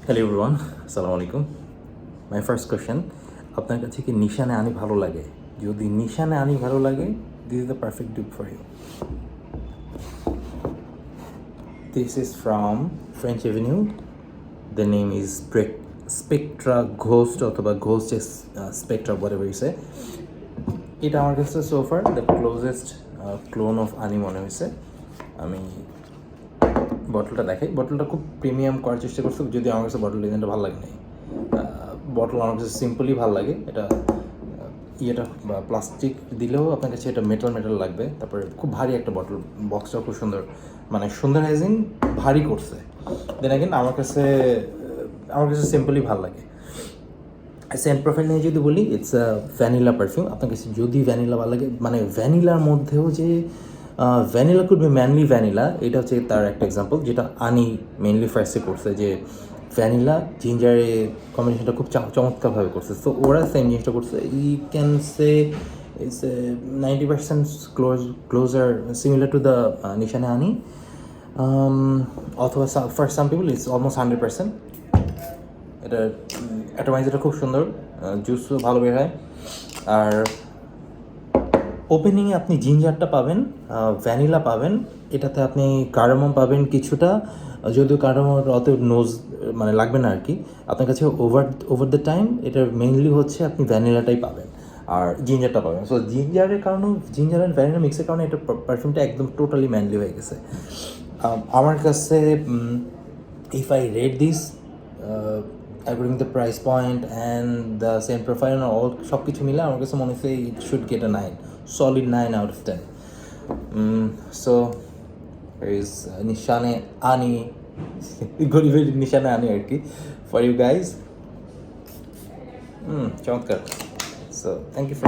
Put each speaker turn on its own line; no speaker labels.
Hello everyone, আসসালামু আলাইকুম। My first question, আপনার কাছে কি নিশানে আনি ভালো লাগে? যদি নিশানে আনি ভালো লাগে, this is the perfect dip for you. This is from French avenue. The name is Spectra ghost অথবা ghost Spectra whatever you say. এটা আমার কাছে সোফার দ্য ক্লোজেস্ট ক্লোন অফ আনি মনে হয়েছে। আমি বটলটা দেখাই, বটলটা খুব প্রিমিয়াম করার চেষ্টা করছি, যদি আমার কাছে বটল ডিজাইনটা ভালো লাগে নাই। বটল আমার কাছে সিম্পলি ভালো লাগে। এটা ইয়েটা বা প্লাস্টিক দিলেও আপনার কাছে এটা মেটাল লাগবে। তারপরে খুব ভারী একটা বটল, বক্সটাও খুব সুন্দর, মানে সুন্দরাইজিং ভারী করছে। দেন অ্যাগেন আমার কাছে সিম্পলি ভালো লাগে। সেন্ট প্রোফাইল নিয়ে যদি বলি, ইটস আ ভ্যানিলা পারফিউম। আপনার কাছে যদি ভ্যানিলা ভালো লাগে, মানে ভ্যানিলার মধ্যেও যে vanilla could be manly vanilla, এটা হচ্ছে তার একটা এক্সাম্পল, যেটা আনি মেনলি ফার্স্টে করছে, যে ভ্যানিলা জিঞ্জারে কম্বিনেশনটা খুব চমৎকারভাবে করছে। তো ওরা সেম জিনিসটা করছে। You can say it's 90% closer similar to the Nishane Ani, অথবা for some people it's almost 100%। এটা অ্যাটোমাইজারটা খুব সুন্দর, জুসও ভালো বের হয়। আর ওপেনিংয়ে আপনি জিঞ্জারটা পাবেন, ভ্যানিলা পাবেন, এটাতে আপনি কার্ডামম পাবেন কিছুটা, যদিও কার্ডামম অত নোজ মানে লাগবে না আর কি। আপনার কাছে ওভার দ্য টাইম এটা মেইনলি হচ্ছে আপনি ভ্যানিলাটাই পাবেন আর জিঞ্জারটা পাবেন। সো জিঞ্জারের কারণেও, জিঞ্জার অ্যান্ড ভ্যানিলা মিক্সের কারণে এটা পারফিউমটা একদম টোটালি ম্যানলি হয়ে গেছে আমার কাছে। If I rate this according the price point and the same profile all সব কিছু মিলে আমার কাছে মনে হচ্ছে it should get a 9, solid 9 out of 10. So there is Nishane Ani, গরিবের নিশানে আনি আর কি, for you guys. চমৎকার। So thank you for